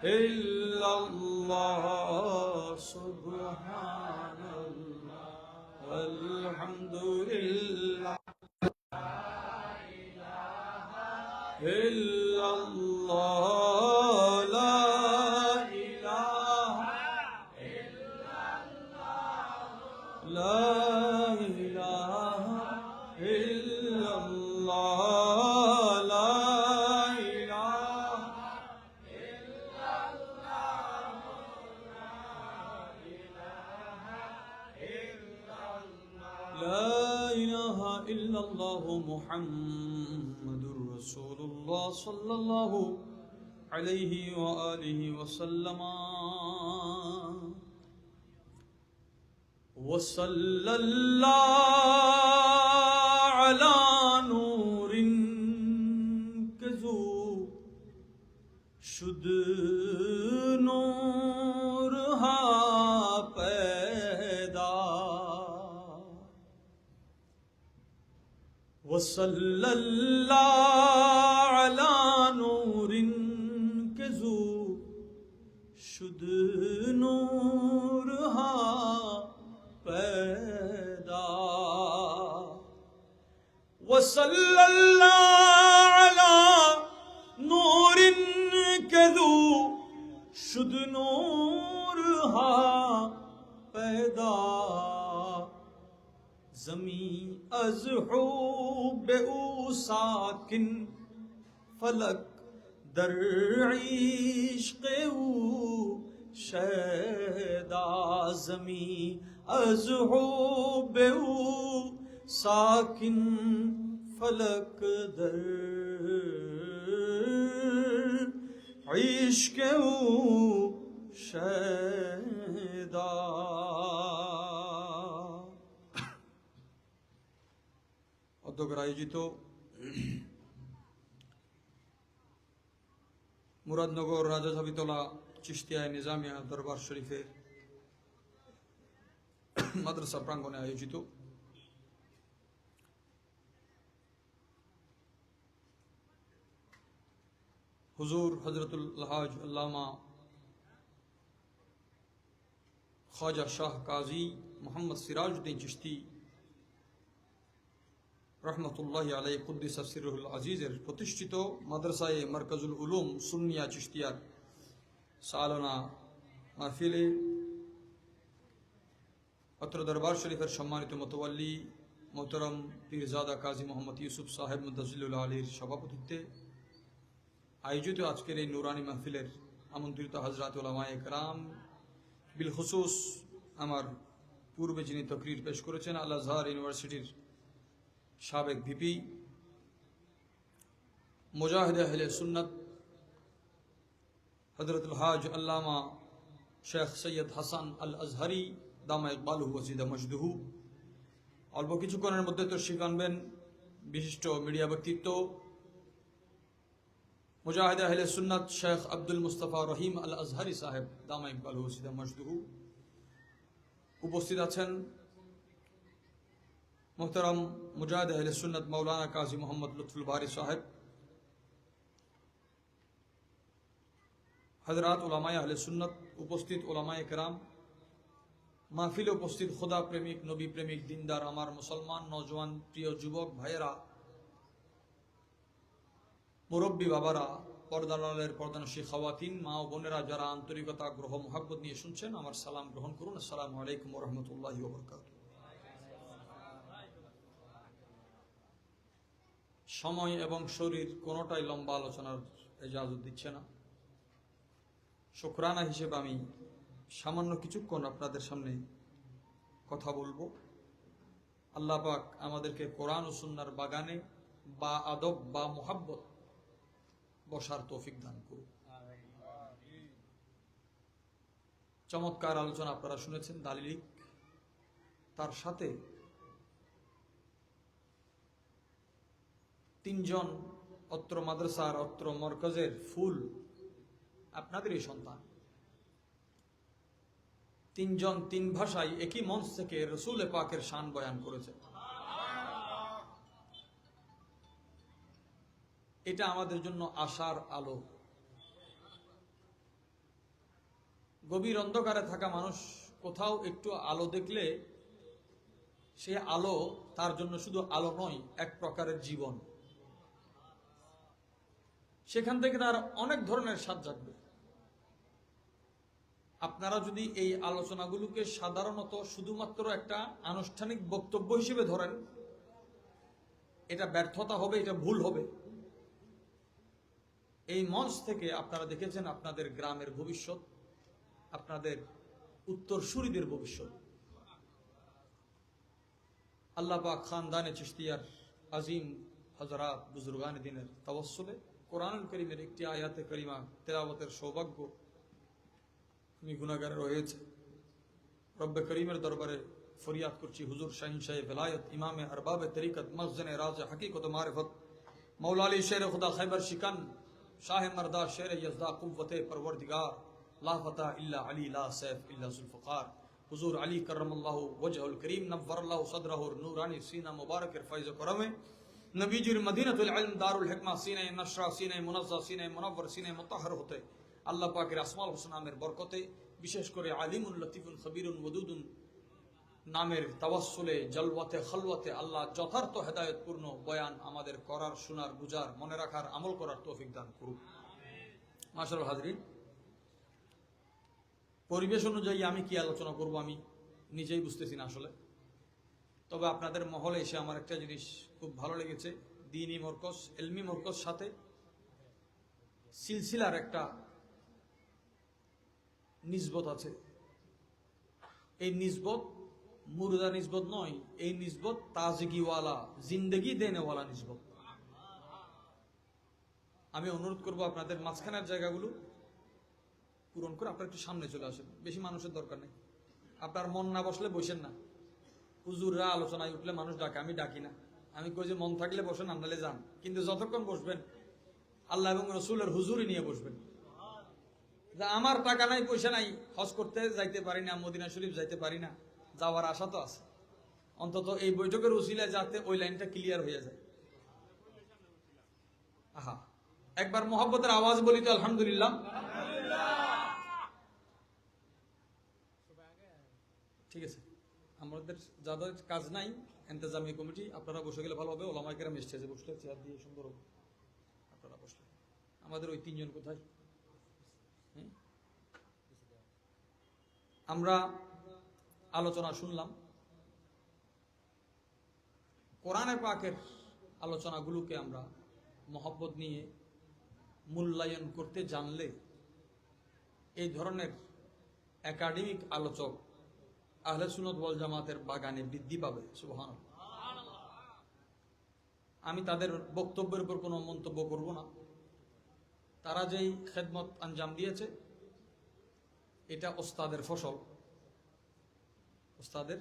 illallah, subhanallah, alhamdulillah, illallah, la ilaha, la ilaha illallah, la ilaha, la ilaha illallah, Muhammadur Rasulullah sallallahu alayhi wa alihi wa sallama. وصلى الله على نور كزو شد نورها پیدا وصلى الله على نور كزو شد نورها पैदा वसल्लल्लाहु अला नूरिन कदू शुद नूरहा पैदा ज़मी अज़ हुब्बे ऊ साकिन फलक दर इश्क़े ऊ शैदा ज़मी अज़ हुब्बे ऊ साकिन फलक दर इश्क़े ऊ शैदा। অধ্যক্ষের আয়োজিত মুরাদনগর রাজা সাবিতলা চিশতিয়া নিজামিয়া দরবার শরীফের মাদ্রাসা প্রাঙ্গণে আয়োজিত হুজুর হযরতুল হাজ আল্লামা খ্বাজা শাহ কাজী মোহাম্মদ সিরাজউদ্দিন চিশতি রহমতুল্লাহি আলাইহি কুদ্দিস সিররুল আজিজের প্রতিষ্ঠিত মাদ্রাসায়ে মারকাজুল উলুম সুন্নিয়া চিশতিয়ার সালানা মাহফিলে অত্র দরবার শরীফের সম্মানিত মুতাওয়াল্লি মোহতরম পীরজাদা কাজী মোহাম্মদ ইউসুফ সাহেব মুদাজ্জিলুল আলীর সভাপতিত্বে আয়োজিত আজকের এই নুরানি মাহফিলের আমন্ত্রিত হযরত উলামায়ে কেরাম, বিল খুসুস আমার পূর্বে যিনি তকরির পেশ করেছেন আল আজহার ইউনিভার্সিটির সাবেক ভিপি মুজাহিদ আহলে সুন্নাত হযরতুল হাজ আল্লামা শেখ সৈয়দ হাসান আল আজহারি দামা ইকবালুহু ওয়া জিদা মজদুহু, অল্প কিছুক্ষণের মধ্যে তশরিফ আনবেন বিশিষ্ট মিডিয়া ব্যক্তিত্ব মুজাহিদ আহলে সুন্নাত শেখ আব্দুল মুস্তাফা রহিম আল আজহারি সাহেব দামা ইকবালুহু ওয়া জিদা মজদুহু। উপস্থিত আছেন মোহতরম মুজাহিদ আহলে সুন্নাত মৌলানা কাজী মোহাম্মদ লুৎফুল বারি সাহেব, হযরত উলামায়ে আহলে সুন্নাত, উপস্থিত উলামায়ে কেরাম, মাহফিলে উপস্থিত খোদা প্রেমিক, নবী প্রেমিক, দিনদার আমার মুসলমান নওজওয়ান প্রিয় যুবক ভাইয়েরা, মুরব্বী বাবারা, পর্দালালের পর্দানশী খাওয়াতিন, মা ও বোনেরা, যারা আন্তরিকতা গ্রহ মোহাব্বত নিয়ে শুনছেন, আমার সালাম গ্রহণ করুন। আসসালামু আলাইকুম ওয়া রাহমাতুল্লাহি ওয়া বারাকাতুহু। সময় এবং শরীর কোনোটাই লম্বা আলোচনার ইজাজত দিচ্ছে না। শুকরানা হিসেবে আমি সামান্য কিছুক্ষণ আপনাদের সামনে কথা বলবো। আল্লাহ পাক আমাদেরকে কোরআন ও সুন্নাহর বাগানে বা আদব বা মোহাব্বত বসার তৌফিক দান করুন। চমৎকার আলোচনা আপনারা শুনেছেন, দালিলিক, তার সাথে তিনজন অত্র মাদ্রাসার অত্র মরকজের ফুল আপনাদেরই সন্তান, তিনজন তিন ভাষায় একই মঞ্চ থেকে রসুল পাকের শান বয়ান করেছে। এটা আমাদের জন্য আশার আলো। গভীর অন্ধকারে থাকা মানুষ কোথাও একটু আলো দেখলে সে আলো তার জন্য শুধু আলো নয়, এক প্রকারের জীবন। সেখান থেকে তার অনেক ধরনের স্বাদ জাগবে। আপনারা যদি এই আলোচনাগুলোকে সাধারণত শুধুমাত্র একটা আনুষ্ঠানিক বক্তব্য হিসেবে ধরেন, এটা ব্যর্থতা হবে, এটা ভুল হবে। এই মঞ্চ থেকে আপনারা দেখেছেন আপনাদের গ্রামের ভবিষ্যৎ, আপনাদের উত্তরসূরিদের ভবিষ্যৎ। আল্লাহ পাক খানদানে চিশতিয়ার আজিম হযরত বুজুর্গান দ্বীনের তাওয়াসসুলে কোরআনুল কারীমের একটি আয়াতে কারিমা তেলাওয়াতের সৌভাগ্য আমি গুনাহগার রয়েছে। রব্বে করিমের দরবারে ফরিয়াদ করছি, হুজুর শাহিনশাহ বেলায়ত, ইমামে আরবাবে তরিকত, মখজনে রাজ হাকিকত মারিফত, মৌলা আলী শের খুদা খৈবর শিকন, শাহ মর্দা শের यज़दा कुव्वते परवरदिगार, ला फता इल्ला अली ला सैफ इल्ला जुल्फ़कार। हुजूर अली करमल्लाहु वजहुल करीम नव्वरल्लाहु सदरहु नूरानी सीना मुबारक फैज़ करम नबीजुल मदीनतुल इल्म दारुल हिकमा सीने नशरा सीने मुनज़्ज़ा सीने मुनव्वर सीने मुतहहर होते আল্লাহ পাকের আসমাউল হুসনামের বরকতে, বিশেষ করে আলিমুল লতিফুল খবীরুন ওয়াদুদুন নামের তাওয়াসসুলে জলওয়াতে খলওয়াতে আল্লাহ যথার্থ হেদায়েতপূর্ণ বয়ান আমাদের করার, শোনার, বুঝার, মনে রাখার, আমল করার তৌফিক দান করুক। মাশাআল্লাহ হাজরিন, পরিবেশ অনুযায়ী আমি কি আলোচনা করব আমি নিজেই বুঝতেছি না আসলে। তবে আপনাদের মহলে এসে আমার একটা জিনিস খুব ভালো লেগেছে, দ্বীনি মরকজ, ইলমি মরকজ সাথে সিলসিলার একটা নিসবত আছে। এই নিসবত মুর্দা নিসবত নয়, এই নিসবত তাজগিওয়ালা, জিন্দেগি দেনেওয়ালা নিসবত। আমি অনুরোধ করব আপনাদের মাঝখানের জায়গাগুলো পূরণ করে আপনারা একটু সামনে চলে আসেন, বেশি মানুষের দরকার নেই। আপনার মন না বসলে বসেন না। হুজুররা আলোচনায় উঠলে মানুষ ডাকে, আমি ডাকি না। আমি কই যে মন থাকলে বসেন, আন্দালে যান, কিন্তু যতক্ষণ বসবেন আল্লাহ এবং রসুলের হুজুরি নিয়ে বসবেন। আমার টাকা নাই, পয়সা নাই, হজ করতে যাইতে পারি না, মদিনা শরীফ যাইতে পারি না, যাওয়ার আশা তো আছে। অন্তত এই বৈঠকের উসিলায় যাতে ওই লাইনটা ক্লিয়ার হয়ে যায়। আহা, একবার মোহাব্বতের আওয়াজ বলি তো আলহামদুলিল্লাহ। ঠিক আছে, আমাদের যাদের কাজ নাই, ইন্তেজামি কমিটি, আপনারা বসে গেলে ভালো হবে। ওলামায়ে কেরাম স্টেজে বসলে চেয়ার দিয়ে সুন্দর হবে, আপনারা বসলে। আমাদের ওই তিনজন কোথায়? আমরা আলোচনা শুনলাম, কোরআনে পাকের আলোচনাগুলোকে আমরা মহব্বত নিয়ে মূল্যায়ন করতে জানলে এই ধরনের একাডেমিক আলোচক আহলে সুন্নাত ওয়াল জামাতের বাগানে বৃদ্ধি পাবে। সুবহানাল্লাহ। আমি তাদের বক্তব্যের উপর কোনো মন্তব্য করব না। তারা যেই খেদমত আঞ্জাম দিয়েছে এটা ওস্তাদের ফসল, ওস্তাদের।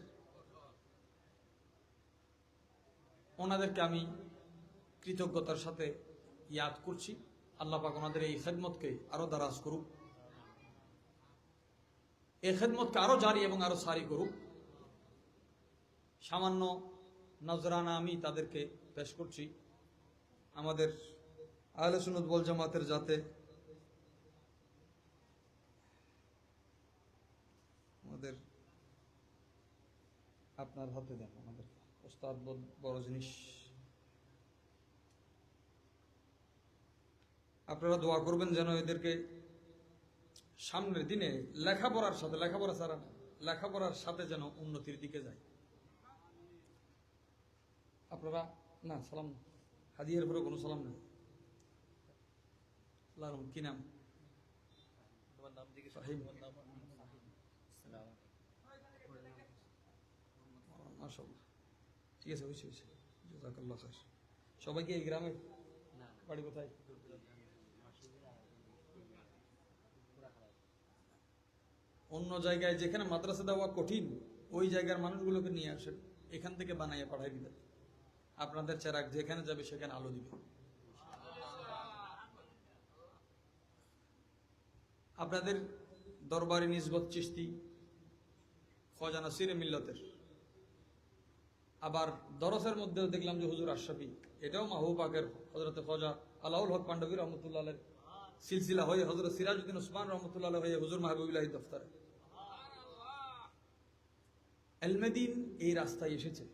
ওনাদেরকে আমি কৃতজ্ঞতার সাথে ইয়াদ করছি। আল্লাহ পাক ওনাদের এই খেদমতকে আরো দারাজ করুক, এই খেদমতকে আরো জারি এবং আরো সারি করুক। সামান্য নজরানা আমি তাদেরকে পেশ করছি, আমাদের আহলে সুন্নাত ওয়াল জামাতের যাতে আমাদের আপনার হাতে দেন, আমাদের ওস্তাদ বড় জিনিস। আপনারা দোয়া করবেন যেন এদেরকে সামনের দিনে লেখাপড়ার সাথে, লেখাপড়া ছাড়া না, লেখাপড়ার সাথে যেন উন্নতির দিকে যায়। আপনারা না সালাম না, হাদিয়ার পরে কোনো সালাম নেই। কি নাম? ঠিক আছে, হয়েছে হয়েছে, জাযাকাল্লাহ খাইর। সবাইকে এই গ্রামের বাড়ি কোথায়? অন্য জায়গায় যেখানে মাদ্রাসা দেওয়া কঠিন ওই জায়গার মানুষগুলোকে নিয়ে আসেন, এখান থেকে বানাইয়া পাঠাই দিবেন। আপনাদের চেরাগ যেখানে যাবে সেখানে আলো দিবে। আপনাদের দরবারি নিসবত চিশতি খাজা নাসির মিল্লতের, আবার দরসের মধ্যেও দেখলাম যে হুজুর আশরাফি, এটাও মাহবুব পাকের হযরতে খাজা আলাউল হক পান্ডবী রহমতুল্লাহ আলাইহির সিলসিলা হয়ে হযরত সিরাজউদ্দিন ওসমান রহমতুল্লাহ হয়ে হুজুর মাহবুবুল্লাহ দফতরে এলমেদিন এই রাস্তায় এসেছে।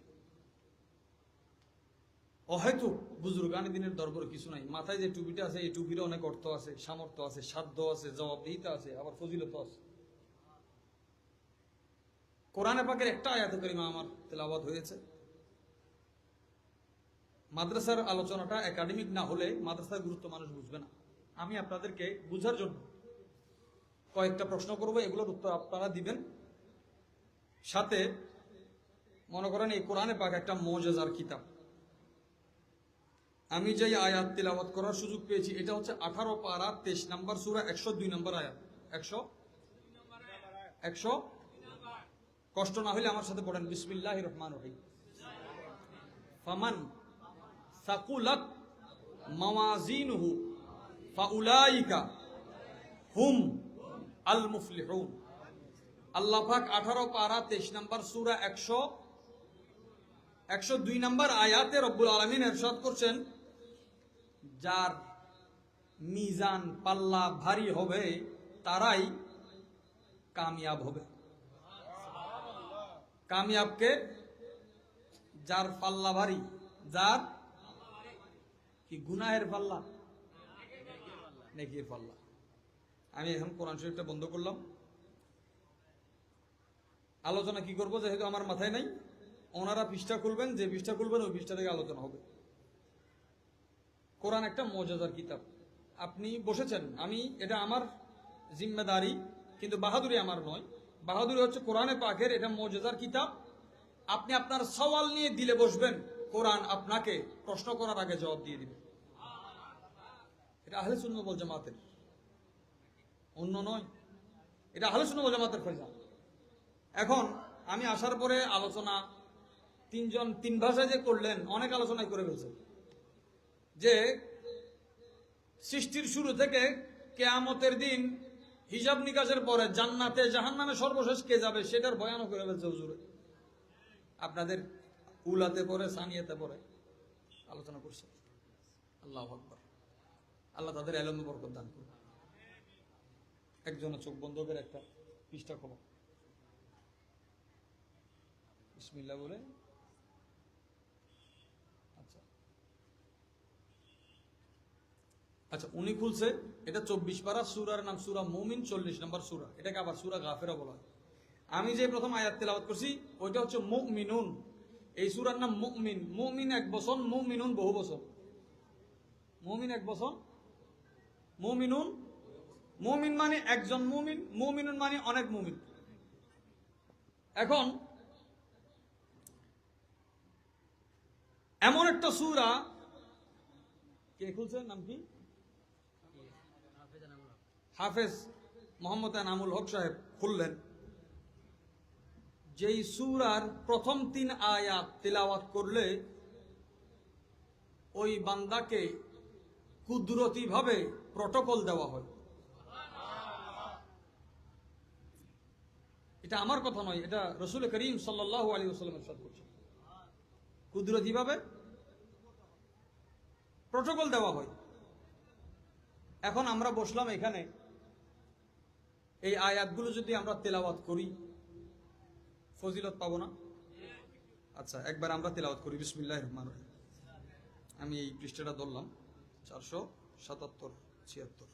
হয়তো বুজুর্গানি দিনের দরবারে কিছু নাই, মাথায় যে টুপিটা আছে এই টুপির অনেক অর্থ আছে, সামর্থ্য আছে, সাধ্য আছে, জবাবদিহিতা আছে, আবার ফজিলত আছে। কোরআনে পাকের একটা আয়াতে কারিমা আমার তেলাওয়াত হয়েছে। মাদ্রাসার আলোচনাটা একাডেমিক না হলে মাদ্রাসার গুরুত্ব মানুষ বুঝবে না। আমি আপনাদেরকে বুঝার জন্য কয়েকটা প্রশ্ন করব, এগুলোর উত্তর আপনারা দিবেন। সাথে মনে করেন এই কোরআনে পাক একটা মুজিজার কিতাব। আমি যেই আয়াত তিলাওয়াত করার সুযোগ পেয়েছি এটা হচ্ছে 18 পারা 23 নম্বর সূরা 102 নম্বর আয়াত। 100 কষ্ট না হলে আমার সাথে পড়েন, বিসমিল্লাহির রহমানির রহিম। ফামান সাকুলাত মাওয়াজিনুহু ফাউলাইকা হুম আল মুফলিহুন। আল্লাহ পাক 18 পারা 23 নম্বর সূরা 102 নম্বর আয়াতে রব্বুল আলামিন ইরশাদ করছেন, যার মিজান পাল্লা ভারী হবে তারাই কামিয়াব হবে। কামিয়াবকে যার পাল্লা ভারী, যার কি গুনাহের পাল্লা, নেকির পাল্লা। আমি এখন কোরআন শরীফটা বন্ধ করলাম। আলোচনা কি করবো যেহেতু আমার মাথায় নাই, ওনারা পৃষ্ঠা খুলবেন, যে পৃষ্ঠা খুলবেন ওই পৃষ্ঠা থেকে আলোচনা হবে। কোরআন একটা মুজিজার কিতাব। আপনি বসেছেন, আমি এটা আমার জিম্মেদারি, কিন্তু বাহাদুরি আমার নয়। বাহাদুরি হচ্ছে কোরআনে পাকের এটা মুজিজার কিতাব। আপনি আপনার সওয়াল নিয়ে দিলে বসবেন, কোরআন আপনাকে প্রশ্ন করার আগে জবাব দিয়ে দিবে। এটা আহলে সুন্নাত ওয়াল জামাতের, অন্য নয়। এটা আহলে সুন্নাত ওয়াল জামাতের ফয়সালা। এখন আমি আসার পরে আলোচনা তিনজন তিন ভাষায় যে করলেন, অনেক আলোচনায় করে ফেলছে যে সৃষ্টির শুরু থেকে কিয়ামতের দিন হিসাব নিকাশের পরে জান্নাতে জাহান্নামে সর্বশেষ কে যাবে সেটার বয়ানও করে ফেলছে হুজুরে। আপনাদের উলাতে পড়ে সানিয়াতে পড়ে আলোচনা করছে। আল্লাহু আকবার। আল্লাহ তাদের ইলমে বরকত দান করুন। একজনের চোখ বন্ধ করে একটা পৃষ্ঠা খোলো, বিসমিল্লাহ বলে। আচ্ছা আচ্ছা, উনি খুলছে এটা 24 পারা, সূরার নাম সূরা মুমিন, 40 নম্বর সূরা। এটাকে আবার সূরা গাফিরা বলা হয়। আমি যে প্রথম আয়াত তেলাওয়াত করছি ওইটা হচ্ছে মুমিনুন। এই সূরার নাম মুমিন। মুমিন এক বচন, মুমিনুন বহু বচন। মুমিন এক বচন, মুমিনুন। মুমিন মানে একজন মুমিন, মুমিনুন মানে অনেক মুমিন। এখন এমন একটা সূরা, কে খুলছে, নাম কি? হাফেজ মোহাম্মদ এনামুল হক সাহেব খুললেন। যেই সূরার প্রথম 3 আয়াত তিলাওয়াত করলে ওই বান্দাকে কুদরতি ভাবে প্রটোকল দেওয়া হয়। এটা আমার কথা নয়, এটা রাসূল করিম সাল্লাল্লাহু আলাইহি ওয়াসাল্লাম ইরশাদ করছেন। কুদরতি ভাবে প্রটোকল দেওয়া হয়। এখন আমরা বসলাম এখানে, এই আয়াতগুলো যদি আমরা তেলাওয়াত করি ফজিলত পাবো না? আচ্ছা, একবার আমরা তেলাওয়াত করি, বিসমিল্লাহির রহমানির রহিম। আমি এই পৃষ্ঠাটা ধরলাম, 477 76।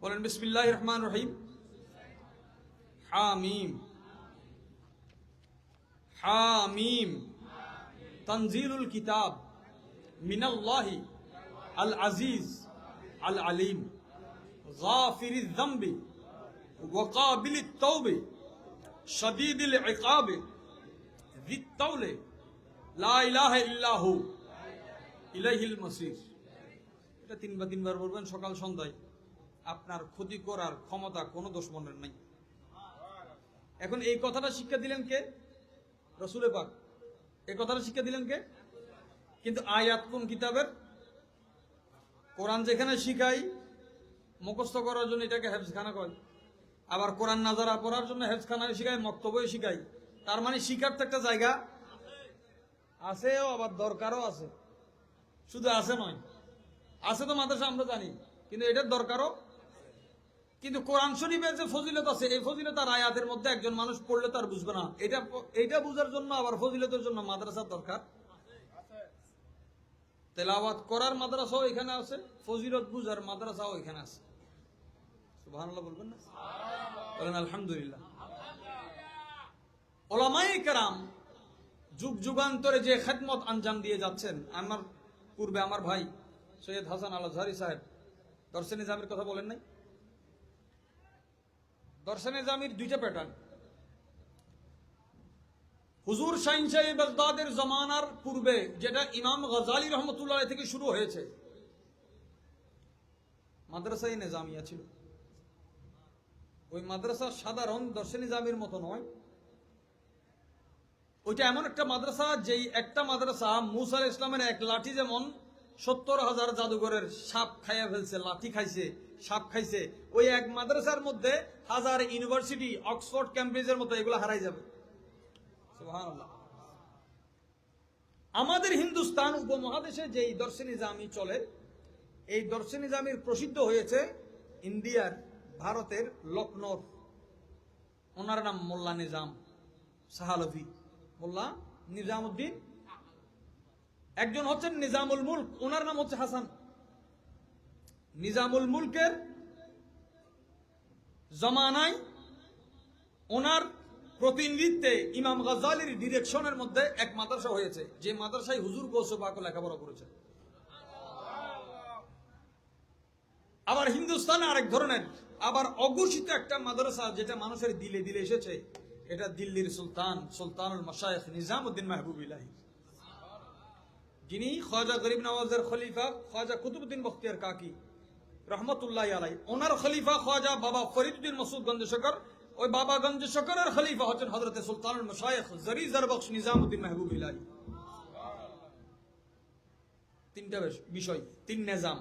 বলেন, বিসমিল্লাহির রহমানির রহিম। হামিম হামিম তানজিলুল কিতাব মিনাল্লাহি আল আজিজ আল আলিম গাফিরিয যামবি ওয়া কাবিলিত তাওবি শাদীদুল ইকাবি যিত তাওলি লা ইলাহা ইল্লাহু ইলাইহিল মাসির। এটা তিনবার বলবেন সকাল সন্ধ্যায়। আপনার ক্ষতি করার ক্ষমতা কোনো দুশমনের নাই। এখন এই কথাটা শিক্ষা দিলেন কে? রাসূল পাক। এই কথাটা শিক্ষা দিলেন কে? কিন্তু আয়াত কোন কিতাবের? কোরআন যেখানে শিখাই মুখস্থ করার জন্য এটাকে হেফজখানা কয়, আবার কোরআন নাজারা পড়ার জন্য হেফজখানায় শিখাই, মক্তবে শিখাই। তার মানে শিখার তো একটা জায়গা আছেও, আবার দরকারও আছে। শুধু আছে নয়, আছে তো মাদ্রাসা আমরা জানি, কিন্তু এটার দরকারও। কিন্তু কোরআন শরীফের যে ফজিলত আছে, এই ফজিলত আর আয়াতের মধ্যে একজন মানুষ পড়লে তার বুঝবে না। এটা বুঝার জন্য আবার ফজিলতের জন্য মাদ্রাসার দরকার। তেলাওয়াত করার মাদ্রাসাও এখানে আছে, ফজিলত বুঝার মাদ্রাসাও এখানে আছে। সুবহানাল্লাহ বলবেন না? বলেন আলহামদুলিল্লাহ। উলামায়ে কেরাম যুগ যুগান্তরে যে খেদমত আঞ্জাম দিয়ে যাচ্ছেন, আমার পূর্বে আমার ভাই সৈয়দ হাসান আল আজহারি সাহেব দর্শে নিজামের কথা বলেন নাই? দর্শে নিজামের দুইটা প্যাটার্ন। হুজুর শাহিন শাহী বাগদাদের জমানার পূর্বে যেটা ইমাম গজালি রহমতুল্লাহ থেকে শুরু হয়েছে, মাদ্রাসায়ে নিজামিয়া ছিল। ওই মাদ্রাসা সাধারণ দর্শে নিজামের মতো নয়। ওইটা এমন একটা মাদ্রাসা, যেই একটা মাদ্রাসা মুসা আলাইহিস ইসলামের এক লাঠি যেমন 70,000 জাদুঘরের সাপ খাইয়া ফেলছে, লাঠি খাইছে, সাপ খাইছে, ওই এক মাদ্রাসার মধ্যে হাজার ইউনিভার্সিটি, অক্সফোর্ড, ক্যামব্রিজের মতো এগুলো হারাই যাবে। সুবহানাল্লাহ। আমাদের হিন্দুস্তান উপমহাদেশে যেই দর্শে নিজামি চলে, এই দর্শে নিজামির প্রসিদ্ধ হয়েছে ইন্ডিয়ার, ভারতের লখনৌর। ওনার নাম মোল্লা নিজাম সাহালভি, মোল্লা নিজামউদ্দিন। একজন হচ্ছেন নিজামুল মুলক, ওনার নাম হচ্ছে হাসান। নিজামুল মুলকের জমানায় ওনার প্রতিনিধিত্বে ইমাম গজালির ডিরেকশনের মধ্যে এক মাদ্রাসা হয়েছে, যে মাদ্রাসায় হুজুর গৌস পাক লেখাপড়া করেছে। আবার হিন্দুস্তানে আরেক ধরনের, আবার অঘোষিত একটা মাদ্রাসা যেটা মানুষের দিলে দিলে এসেছে, এটা দিল্লির সুলতানুল মাশায়েখ নিজামউদ্দিন মাহবুব ইলাহি, যিনি খাজা গরিব নওয়াজের খলিফা খাজা কুতুবউদ্দিন বখতিয়ার কাকি রহমতুল্লাহি আলাইহি, ওনার খলিফা খাজা বাবা ফরিদউদ্দিন মাসুদ গঞ্জ শকর, ওই বাবা গঞ্জ শকরের খলিফা হচ্ছেন হযরত সুলতানুল মাশায়েখ জরি জরবখশ নিজামউদ্দিন মাহবুব ইলাহি। তিনটা বিষয়, তিন নিজাম।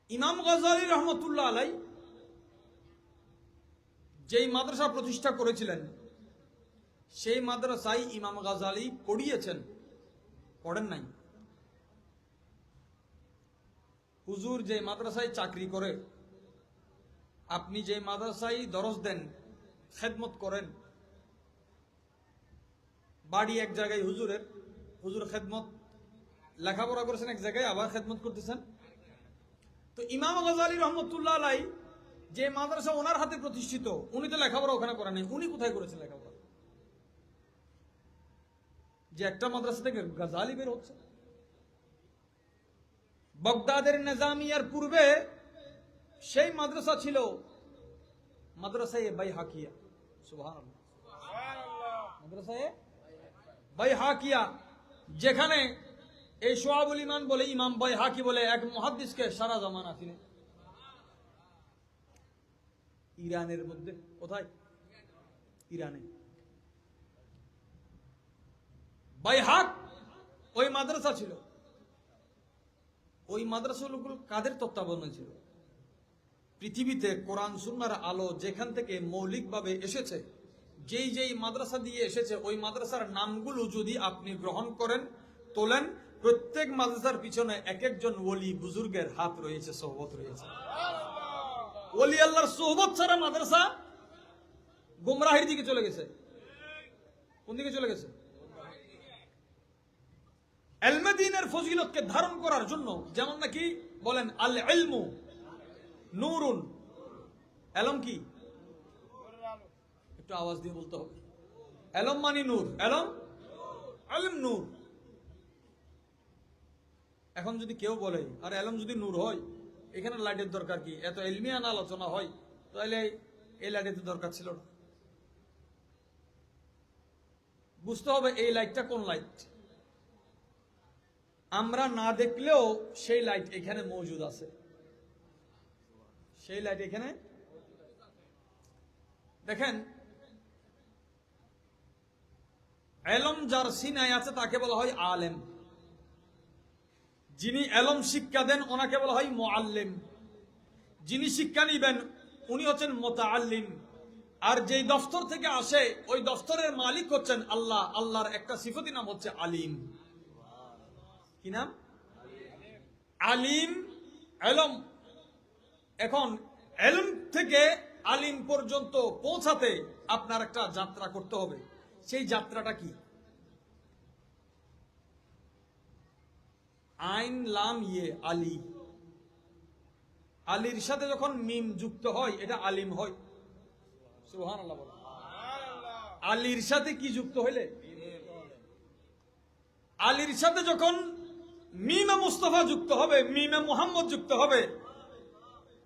ইমাম গজালি রহমতুল্লাহ আলাইহি যেই মাদ্রাসা প্রতিষ্ঠা করেছিলেন, সেই মাদ্রাসায় ইমাম গজালি পড়িয়েছেন, পড়েন নাই। হুজুর যে মাদ্রাসায় চাকরি করে, আপনি যে মাদ্রাসায় দরস দেন, খেদমত করেন, বাড়ি এক জায়গায় হুজুরের, হুজুর খেদমত লেখাপড়া করেছেন এক জায়গায়, আবার খেদমত করতেছেন। তো ইমাম গজালি রহমতুল্লাহ আলাইহি যে মাদ্রাসা ওনার হাতে প্রতিষ্ঠিত, উনি তো লেখাপড়া ওখানে করেন নাই, উনি কোথায় করেছেন লেখাপড়া? যে একটা মাদ্রাসা থেকে গজালি বের হচ্ছে। বাগদাদের নিজামিয়ার পূর্বে সেই মাদ্রাসা ছিল মাদ্রাসায়ে বাইহাকিয়া। সুবহানাল্লাহ। মাদ্রাসায়ে বাইহাকিয়া, যেখানে এই শুআবুল ঈমান বলে ইমাম বাইহাকি বলে এক মুহাদ্দিসকে সারা জামানা ছিলেন ইরানের মধ্যে। কোথায়? ইরানে। বাইহাক ওই মাদ্রাসা ছিল। ওই মাদ্রাসাগুলো কাদের তত্ত্বাবধানে ছিল? পৃথিবীতে কোরআন সুন্নাহর আলো যেখান থেকে মৌলিকভাবে এসেছে, যেই যেই মাদ্রাসা দিয়ে এসেছে, ওই মাদ্রাসার নামগুলো যদি আপনি গ্রহণ করেন, তোলেন, প্রত্যেক মাদ্রাসার পিছনে এক একজন ওলি বুজুর্গের হাত রয়েছে, সোহবত রয়েছে। ওলি আল্লাহর সোহবত ছাড়া মাদ্রাসা গোমরাহির দিকে চলে গেছে। কোন দিকে চলে গেছে? ইলমে দ্বীনের ফজিলতকে ধারণ করার জন্য, যেমন নাকি বলেন আল ইলমু নূরুন, ইলম কি? একটু আওয়াজ দিয়ে বলতে হবে। ইলম মানে নূর, ইলম নূর। এখন যদি কেউ বলে আর ইলম যদি নূর হয়, এখানে লাইটের দরকার কি? এত ইলমিয়ান আলোচনা হয়, তাহলে এই লাইটের দরকার ছিল না। বুঝতে হবে এই লাইটটা কোন লাইট। আমরা না দেখলেও সেই লাইট এখানে মজুদ আছে। সেই লাইট এখানে দেখেন, ইলম যার সিনায় আছে তাকে বলা হয় আলেম। যিনি ইলম শিক্ষা দেন ওনাকে বলা হয় মুআল্লিম। যিনি শিক্ষা নিবেন উনি হচ্ছেন মুতাআল্লিম। আর যেই দফতর থেকে আসে ওই দফতরের মালিক হচ্ছেন আল্লাহ। আল্লাহর একটা সিফতি নাম হচ্ছে আলিম। কি নাম? আলিম, এলম। এখন এলম থেকে আলিম পর্যন্ত পৌঁছাতে আপনার একটা যাত্রা করতে হবে। সেই যাত্রাটা কি? আইন লাম ইয়ে আলী, আলীর সাথে যখন মিম যুক্ত হয় এটা আলিম হয়। সুবহানাল্লাহ বলেন। আলীর সাথে কি যুক্ত হইলে? আলীর সাথে যখন মিমে মুস্তাফা যুক্ত হবে, মিমে মুহাম্মদ যুক্ত হবে,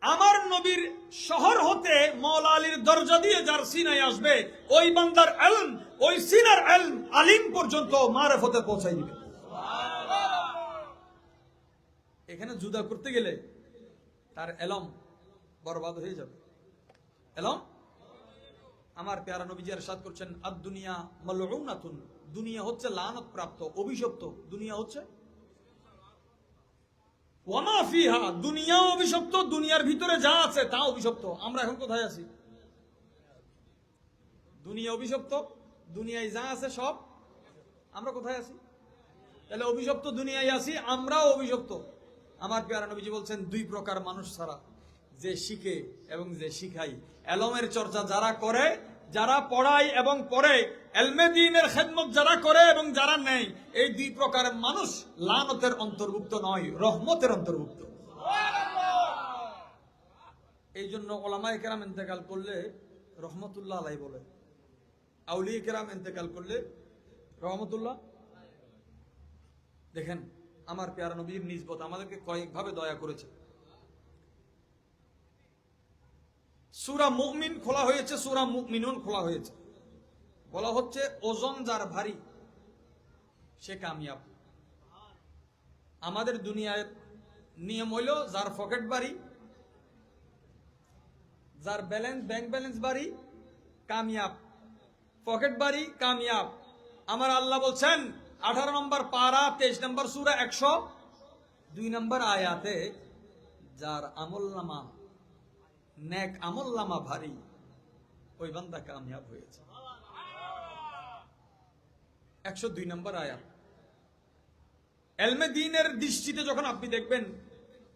আমার নবীর শহর হতে মওলা আলীর দরজা দিয়ে যার সিনায় আসবে, ওই বান্দার ইলম, ওই সিনার ইলম আলিম পর্যন্ত মারিফতে পৌঁছাই দিবে। এখানে জুদা করতে গেলে তার এলম বরবাদ হয়ে যাবে। এলম, আমার প্যারা নবীজি ইরশাদ করছেন, আদ দুনিয়া মালউনাতুন, দুনিয়া হচ্ছে লানত প্রাপ্ত, অভিশপ্ত। দুনিয়া হচ্ছে ওয়ামা ফিহা, দুনিয়া অভিশপ্ত, দুনিয়ার ভিতরে যা আছে তা অভিশপ্ত। আমরা এখন কোথায় আছি? দুনিয়া অভিশপ্ত, দুনিয়ায় যা আছে সব। আমরা কোথায় আছি? তাহলে অভিশপ্ত দুনিয়ায় আছি, আমরাও অভিশপ্ত। আমার প্যারা নবীজি বলছেন, দুই প্রকার মানুষ ছাড়া, যে শিখে এবং যে শিখাই। এলমের চর্চা যারা করে, যারা পড়ায় এবং পড়ে, এলমে দ্বীনের খেদমত যারা করে এবং যারা নেয়, এই দুই প্রকার মানুষ লানতের অন্তর্ভুক্ত নয়, রহমতের অন্তর্ভুক্ত। এই জন্য ওলামায়ে কেরাম ইন্তেকাল করলে রহমতুল্লাহ আলাইহি বলে, আউলিয়া কেরাম ইন্তেকাল করলে রহমতুল্লাহ। দেখেন আমার প্যারা নবীর নিসবত আমাদেরকে কয়েকভাবে দয়া করেছে। সূরা মুমিন খোলা হয়েছে, সূরা মুমিনুন খোলা হয়েছে। বলা হচ্ছে ওজন যার ভারী সে কামিয়াব। আমাদের দুনিয়ার নিয়ম হইল যার পকেট ভারী, যার ব্যালেন্স, ব্যাংক ব্যালেন্স ভারী, কামিয়াব। পকেট ভারী, কামিয়াব। আমার আল্লাহ বলছেন 18 নম্বর পারা 23 নম্বর সূরা 102 নম্বর আয়াতে, যার আমলনামা, নেক আমলনামা ভারী, ওই বান্দা কামিয়াব হয়েছে। 102 নম্বর আয়াত। এলমে দ্বীনের দৃষ্টিতে যখন আপনি দেখবেন,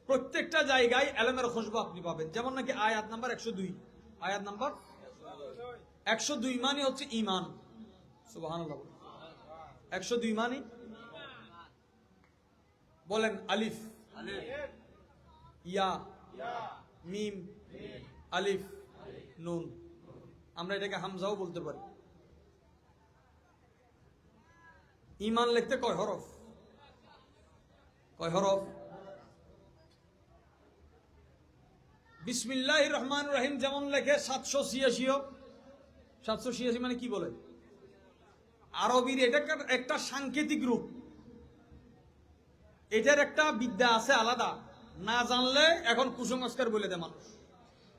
প্রত্যেকটা জায়গায় এলমের খুশবু আপনি পাবেন। যেমন নাকি আয়াত নাম্বার 102, আয়াত নাম্বার 102 মানে হচ্ছে ঈমান। সুবহানাল্লাহ। 102 মানে বলেন আলিফ, ইয়া, মিম, আলিফ, নুন। আমরা এটাকে হামজাও বলতে পারি। ঈমান লিখতে কয় হরফ? কয় হরফ? বিসমিল্লাহির রহমানির রহিম যেমন লেখে 786। 786 মানে কি বলে? আরবির এটা একটা সাংকেতিক রূপ। এটার একটা বিদ্যা আছে আলাদা, না জানলে এখন কুসংস্কার বলে দেয় মানুষ,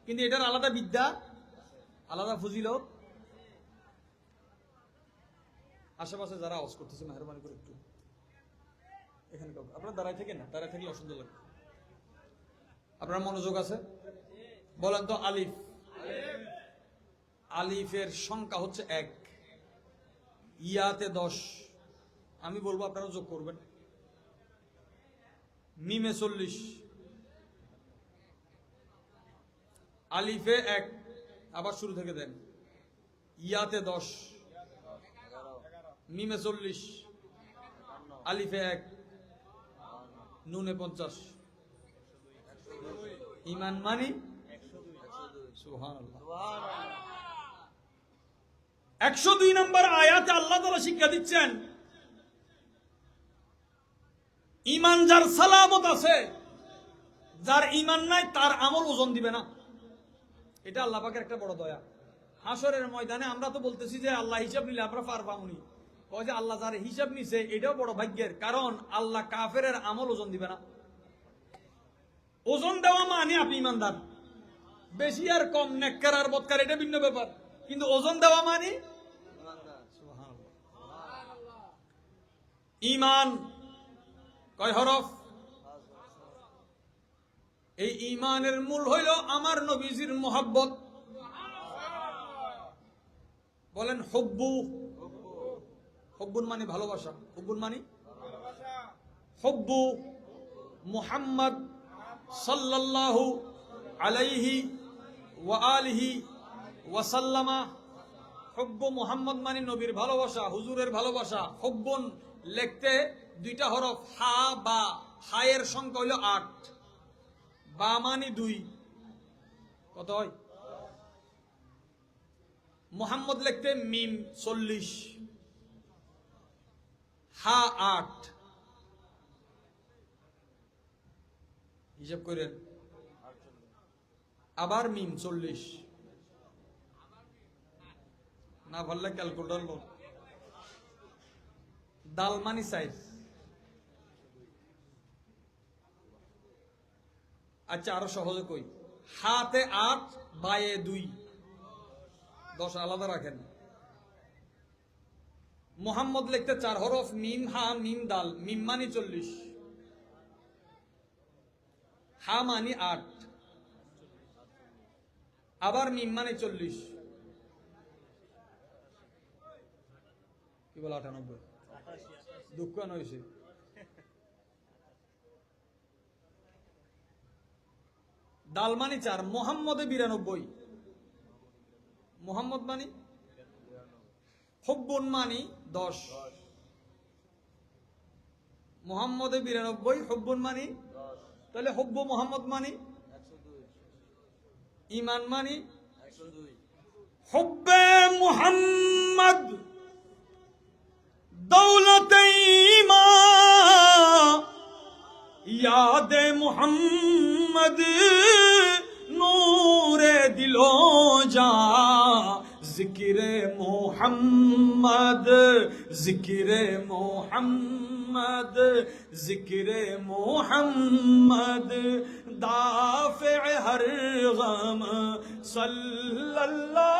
কিন্তু এটার আলাদা বিদ্যা, আলাদা ফজিলত। আশেপাশে যারা আওয়াজ করতেছে মেহরবানি করে একটু এখানে আপনারা দাঁড়ায় থেকে না, দাঁড়ায় থাকলে অসুন্দর লাগবে। আপনার মনোযোগ আছে? বলেন তো আলিফ। আলিফের সংখ্যা হচ্ছে 1, ইয়াতে 10। আমি বলবো আপনারা যোগ করবেন। মিমে 40, আলিফে 1, আবার শুরু থেকে দেন। ইয়াতে 10, মিমে 40, আলিফে 1, নুনে 50। ঈমান মানে সুবহানাল্লাহ। 102 নম্বর আয়াতে আল্লাহ তাআলা শিক্ষা দিচ্ছেন, ঈমান যার সালামত আছে, যার ঈমান নাই তার আমল ওজন দিবে না। এটা আল্লাহ পাকের একটা বড় দয়া। হাসরের ময়দানে আমরা তো বলতেছি যে আল্লাহ হিসাব নিলে আমরা পার পামুনি। কয় যে আল্লাহ যার হিসাব নিছে এটাও বড় ভাগ্যের, কারণ আল্লাহ কাফেরের আমল ওজন দিবে না। ওজন দেওয়া মানে আপনি ইমানদার, বেশি আর কম, নেককার আর বদকার এটা ভিন্ন ব্যাপার, কিন্তু ওজন দেওয়া মানে ঈমান। কয় হরফ? এই ঈমানের মূল হইল আমার নবীজির মোহাব্বত। বলেন হুব্বু। হুব্বুন মানে ভালোবাসা, হুব্বুন মানে হুব্বু। মুহাম্মদ সাল্লাল্লাহু আলাইহি ওয়া আলিহি ওয়াসাল্লামা। হুব্বু মুহাম্মদ মানে নবীর ভালোবাসা, হুজুরের ভালোবাসা। হুব্বুন লিখতে দুইটা হরফ, হা বা। হায়ের সংখ্যা হইল 8, বা মানে 2, কত হয়? মুহাম্মদ লিখতে মিম 40, হা 8, হিসাব করেন। আবার মিম 40, না পারলে ক্যালকুলেটর লো। দাল মানি সাইজ। আচ্ছা আরো সহজে কই, হাতে 8, বায়ে 2, 10 আলাদা রাখেন। মুহাম্মদ লিখতে 4 হরফ, মিম হা মিম দাল। মিম মানি 40, হা মানি 8, আবার মিম মানে 40, কি বল 98, দুঃখ নইছে। দাল মানি 4, মোহাম্মদে 92, মোহাম্মদ মানি। হুব্বুন মানি 10, মোহাম্মদে 92, হুব্বুন মানি। তাহলে হুব্বু মোহাম্মদ মানি 102, ইমান মানি 102। হুব্বে মুহাম্মদ দৌলতে ঈমান, यादे मुहम्मद नूरे दिलो जा, जिक्रे मुहम्मद, जिक्रे मुहम्मद, जिक्रे मुहम्मद, दाफ़े हर गम सल्लल्लाहु।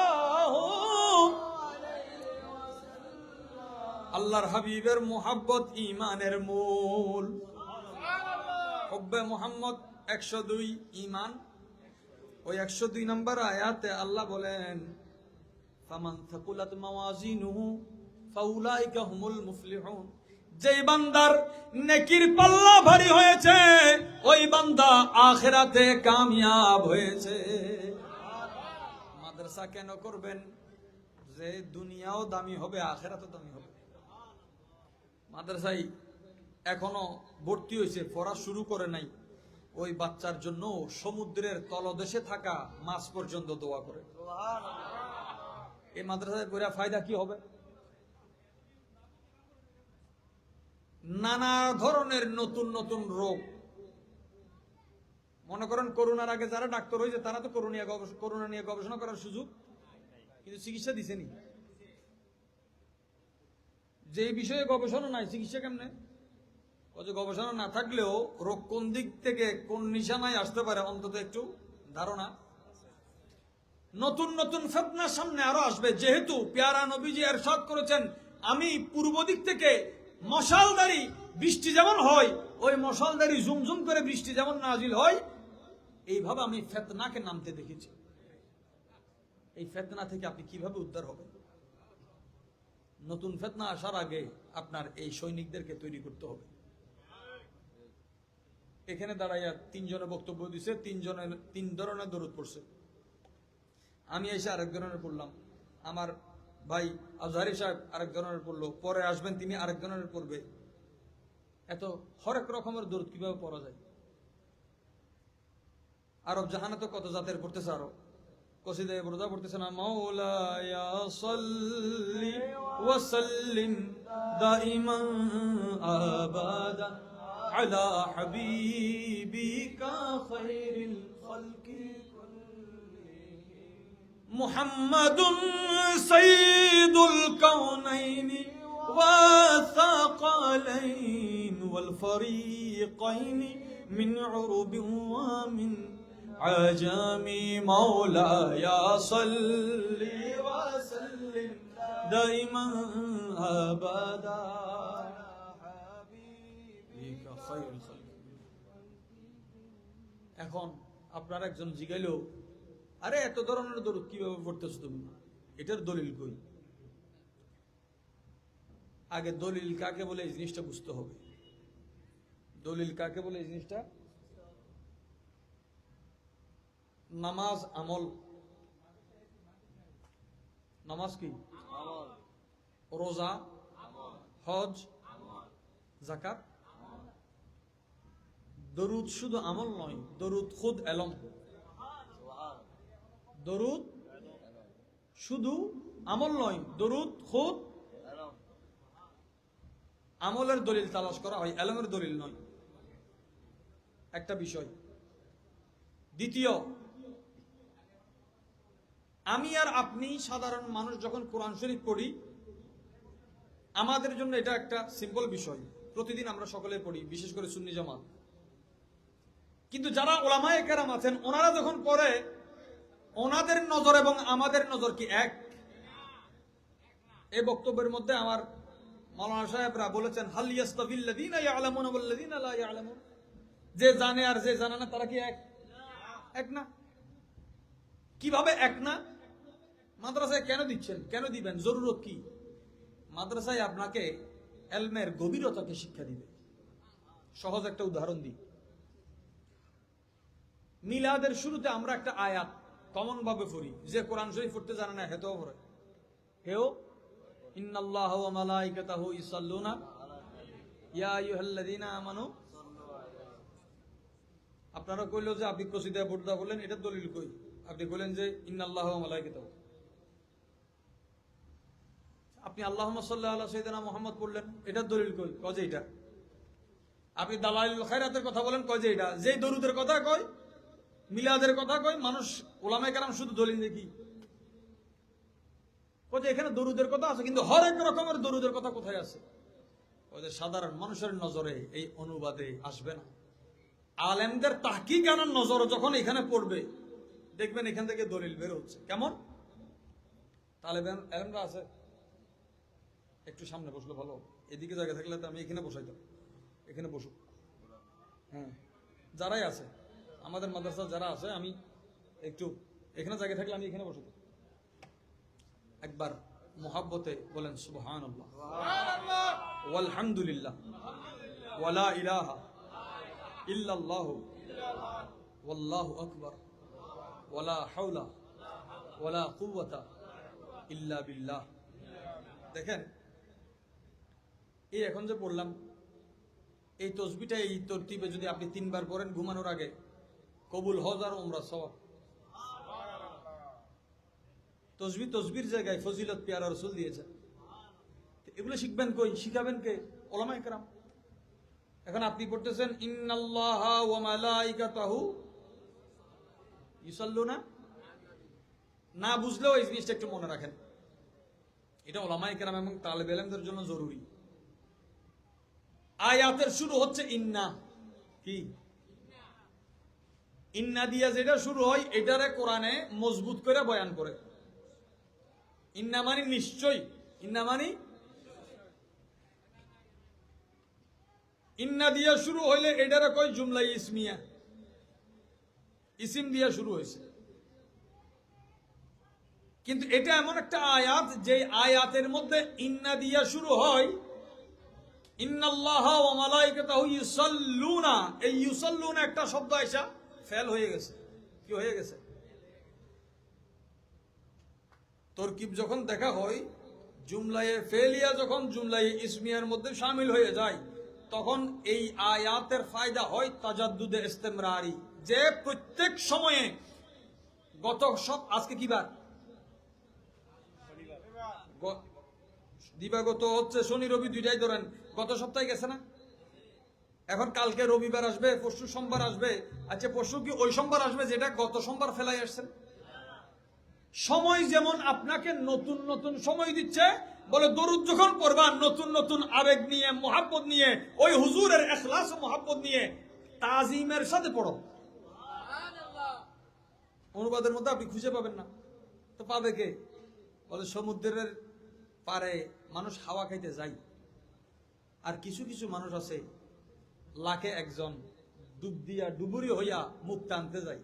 আল্লাহর হাবিবের মুহাব্বত ঈমানের মূল। হুব্বে মুহাম্মদ 102 ঈমান। ওই 102 নম্বর আয়াতে আল্লাহ বলেন, ফামান থাকুলাত মাওয়াজিনুহু ফাউলাইকা হুমুল মুফলিহুন। যেই বান্দার নেকির পাল্লা ভারী হয়েছে, ওই বান্দা আখিরাতে কামিয়াব হয়েছে। মাদ্রাসা কেন করবেন? যে দুনিয়াও দামি হবে, আখিরাতও দামি হবে। মাদ্রাসায় এখনো ভর্তি হয়েছে, পড়া শুরু করে নাই, ওই বাচ্চার জন্য সমুদ্রের তলদেশে থাকা মাছ পর্যন্ত দোয়া করে। এই মাদ্রাসায় পড়া ফায়দা কি হবে? নানা ধরনের নতুন নতুন রোগ। মনে করেন করোনার আগে যারা ডাক্তার হয়েছে তারা তো করোনা নিয়ে গবেষণা করার সুযোগ, কিন্তু চিকিৎসা দিছেনি। যে বিষয়ে গবেষণা নাই, চিকিৎসা কেমনে? গবেষণা না থাকলেও রোগ কোন দিক থেকে কোন নিশানায় আসতে পারে অন্তত একটু ধারণা। নতুন নতুন ফিতনা সামনে আরো আসবে, যেহেতু প্যারা নবীজি ইরশাদ করেছেন, আমি পূর্ব দিক থেকে মশালদারি বৃষ্টি যেমন হয়, ওই মশালদারি ঝুমঝুম করে বৃষ্টি যেমন নাজিল হয়, এইভাবে আমি ফিতনাকে নামতে দেখেছি। এই ফিতনা থেকে আপনি কিভাবে উদ্ধার হবেন? নতুন ফিতনা আসার আগে আপনার এই সৈনিকদেরকে তৈরি করতে হবে। এখানে দাঁড়াইয়া 3 জনের বক্তব্য দিছে, 3 ধরনের দরুদ পড়ছে। আমি এসে আরেক ধরনের পড়লাম, আমার ভাই আজহারি সাহেব আরেক ধরনের পড়লো, পরে আসবেন তিনি আরেক ধরনের পড়বে। এত হরেক রকমের দরুদ কিভাবে পড়া যায়? আরব জাহানে তো কত জাতের পড়তেছে। আরো কসিদায়ে বুরদা পড়তেছে না, মাওলায়া সাল্লি ওয়া সাল্লিম দাইমান আবাদা আলা হাবিবিকা খায়রিল খালকি মুহাম্মাদুন সাইয়্যিদুল কাওনাইনি ওয়া সাকালাইন ওয়াল ফরিকাইনি মিন উরুবিন ওয়া মিন আজামি মাওলায়া সাল্লি ওয়া সাল্লিম দাইমান আবাদা হাবিবিকা খায়রুল খালকি। এখন আপনার একজন জিগাইলো, আরে এত ধরনের দরুদ কিভাবে পড়তেছো তুমি? এটার দলিল কই? আগে দলিল কাকে বলে এই জিনিসটা বুঝতে হবে। দলিল কাকে বলে এই জিনিসটা? নামাজ আমল। নামাজ কি? রোজা, হজ, যাকাত। দরুদ শুধু আমল নয়, দরুদ খুদ এলম। দরুদ শুধু আমল নয়, দরুদ খুদ আমলের দলিল তালাশ করা হয়, এলমের দলিল নয়। একটা বিষয়। দ্বিতীয়, আমি আর আপনি সাধারণ মানুষ যখন কোরআন শরীফ পড়ি, আমাদের জন্য এটা একটা সিম্পল বিষয়, প্রতিদিন আমরা সকলে পড়ি, বিশেষ করে সুন্নি জামাত। কিন্তু যারা উলামায়ে কেরাম আছেন, ওনারা যখন পড়ে, ওনাদের নজর এবং আমাদের নজর কি এক? এই বক্তব্যের মধ্যে আমার মাওলানা সাহেবরা বলেছেন, হাল ইয়াস্তাবিল্লাযীনা ইয়ালামুনা ওয়াল্লাযীনা লা ইয়ালামুন, যে জানে আর যে জানে না তারা কি এক? এক না। কিভাবে এক না? মাদ্রাসায় কেন দিচ্ছেন, কেন দিবেন, জরুরত কি? মাদ্রাসায় আপনাকে এলমের গভীরতাকে শিক্ষা দিবে। সহজ একটা উদাহরণ দিই। মিলাদের শুরুতে আমরা একটা আয়াত কমন ভাবে পড়ি, যে কোরআন শরীফ পড়তে জানে না হেতেও পড়ে। হেও ইন্নাল্লাহা ওয়া মালাইকাতাহু ইউসাল্লুনা ইয়া আইয়ুহাল্লাযীনা আমানু। আপনারা কইলো যে আপনি কসিদা পড়দা বললেন, এটা দলিল কই? আপনি কইলেন যে ইন্নাল্লাহা ওয়া মালাইকাতাহু। আপনি আল্লাহুম্মা সাল্লি আলা সাইয়্যিদিনা মুহাম্মদ পড়লেন, এটা দলিল কই? কয় যে এটা। আপনি দালাইলুল খায়রাতের কথা বলেন, কয় যে এটা। যেই দরুদের কথা কয়, মিলাদের কথা কয়, মানুষ উলামায়ে কেরাম শুধু দলিল দেখি, কয় যে এখানে দরুদের কথা আছে, কিন্তু হরেক রকমের দরুদের কথা কোথায় আছে? কয় যে সাধারণ মানুষের নজরে এই অনুবাদে আসবে না। আলেমদের তাহকিক আনার নজর যখন এখানে পড়বে, দেখবেন এখান থেকে দলিল বের হচ্ছে। কেমন? তালেবান আলেমরা আছে, একটু সামনে বসলে ভালো। এদিকে জায়গা থাকলে তো আমি এখানে বসাইতাম, এখানে বসুক। হ্যাঁ, যারাই আছে আমাদের মাদ্রাসা যারা আছে, আমি একটু এখানে জায়গা থাকলে আমি এখানে বসাতাম। একবার মুহাব্বতে বলেন সুবহানাল্লাহ, ওয়ালহামদুলিল্লাহ, ওয়ালা ইলাহা ইল্লাল্লাহু ওয়াল্লাহু আকবার, ওয়ালা হাওলা ওয়ালা কুওয়াতা ইল্লা বিল্লাহ। দেখেন, এই এখন যে পড়লাম, এই তসবিটা এই তরতিবে যদি আপনি 3 বার পড়েন ঘুমানোর আগে, কবুল হজ আর উমরা সওয়াব। তসবি তসবির জায়গায় ফজিলত পেয়ারা রাসূল দিয়েছেন। এগুলো শিখবেন কই? শিখাবেন কে? উলামায়ে কেরাম। এখন আপনি পড়তেছেন ইন্নাল্লাহা ওয়া মালাইকাতাহু ইউসাল্লুনা, না বুঝলেও এই জিনিসটা একটু মনে রাখেন, এটা উলামায়ে কেরাম এবং তালেব ইলমদের জন্য জরুরি। আয়াতের শুরু হচ্ছে ইন্না। কি? ইন্না দিয়া যেটা শুরু হয়, এটারে কোরআনে মজবুত করে বয়ান করে। ইন্না মানে নিশ্চয়, ইন্না মানে ইন্না দিয়া শুরু হইলে এটারে কয় জুমলা ইসমিয়া, ইসিম দিয়া শুরু হয়েছে। কিন্তু এটা এমন একটা আয়াত, যে আয়াতের মধ্যে ইন্না দিয়া শুরু হয়, ইন্নাল্লাহা ওয়া মালাইকাতাহু ইউসাল্লুনা, এই ইউসাল্লুনা একটা শব্দ আইসা ফেল হয়ে গেছে। কি হয়ে গেছে? তরকিব যখন দেখা হয়, জুমলায়ে ফেলিয়া যখন জুমলায়ে ইসমিয়ার মধ্যে শামিল হয়ে যায়, তখন এই আয়াতের ফায়দা হয় তাজাদ্দুদে ইস্তেমরারি, যে প্রত্যেক সময়ে গত আজকে কি বার? দিবাগত হচ্ছে শনি রবি দুইটাই ধরেন, গত সপ্তাহে গেছে না? এখন কালকে রবিবার আসবে, পরশু সোমবার আসবে। আচ্ছা, পরশু কি ওই সোমবার আসবে যেটা গত সোমবার ফেলাই আসছেন? সময় যেমন আপনাকে নতুন নতুন সময় দিচ্ছে, বলে দরুদ যখন পড়বা নতুন নতুন আবেগ নিয়ে, মোহাব্বত নিয়ে, ওই হুজুরের ইখলাস ও মোহাব্বত নিয়ে তাজিমের সাথে পড়ো। অনুবাদের মধ্যে আপনি খুঁজে পাবেন না, তো পাবে কে? বলে সমুদ্রের পারে মানুষ হাওয়া খাইতে যায়, আর কিছু কিছু মানুষ আছে লাখে একজন ডুব দিয়া ডুবুরি হইয়া মুখ টানতে যায়।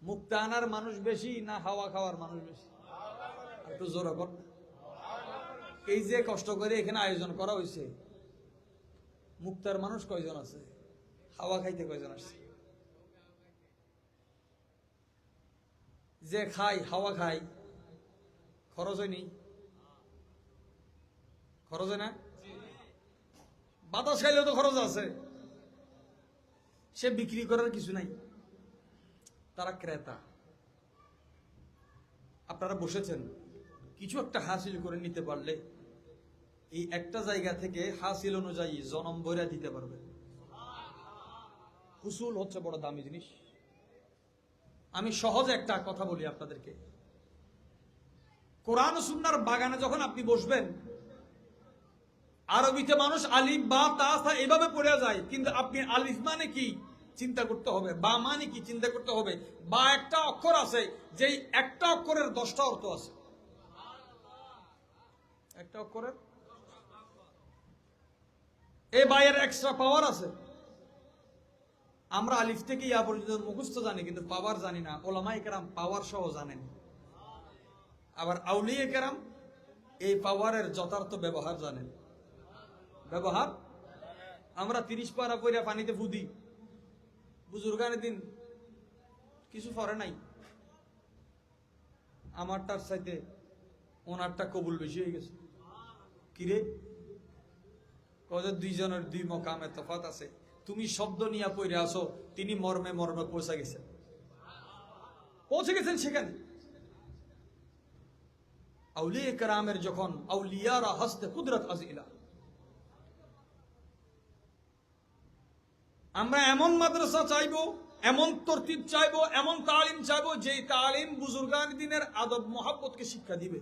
মুখ টানার মানুষ বেশি না হাওয়া খাওয়ার মানুষ বেশি? একটু জোরে কর। এই যে কষ্ট করে এখানে আয়োজন করা হয়েছে, মুক্তার মানুষ কয়জন আছে? হাওয়া খাইতে কয়জন আসছে? যে খাই হাওয়া খাই, খরচ হয়নি? খরচ হয় না? বাতাস খাইলেও তো খরচ আছে। সে বিক্রি করার কিছু নাই, তারা ক্রেতা। আপনারা বসেছেন, কিছু একটা হাসিল করে নিতে পারলে এই একটা জায়গা থেকে হাসিল অনুযায়ী জনম বইরা দিতে পারবে। হুসুল হচ্ছে বড় দামি জিনিস। আমি সহজে একটা কথা বলি আপনাদেরকে, কোরআন ও সুন্নাহর বাগানে যখন আপনি বসবেন, আরবিতে মানুষ আলিফ বা তা সা এভাবে পড়ে যায়, কিন্তু আপনি আলিফ মানে কি চিন্তা করতে হবে, বা মানে কি চিন্তা করতে হবে। বা একটা অক্ষর আছে, যেই একটা অক্ষরের 10টা অর্থ আছে। একটা অক্ষরের এই বায়ের এক্সট্রা পাওয়ার আছে। আমরা আলিফ থেকে ইয়া পর্যন্ত মুখস্থ জানি, কিন্তু পাওয়ার জানি না। ওলামায়ে কেরাম পাওয়ার সহ জানেন, আবার আউলিয়ে কেরাম এই পাওয়ারের যথার্থ ব্যবহার জানেন। ব্যবহার আমরা 30 পারা পইরা পানিতে ফুদি, বুজুর্গানের দিন কিছু পরে নাই, আমারটার চাইতে ওনারটা কবুল বেশি হয়ে গেছে। কিরে কদের দুইজনের দুই মকামে তফাত আছে। তুমি শব্দ নিয়ে পড়ে আসো, তিনি মর্মে মর্মে পৌঁছে গেছেন সেখানে। আউলিয়া কেরামের যখন আউলিয়ারা হস্তে কুদরত আজিলা, আমরা এমন মাদ্রাসা চাইবো, এমন তরতিব চাইবো, এমন তালিম চাইবো, যে তালিম বুজুর্গান দিনের আদব মোহাব্বতকে শিক্ষা দিবে,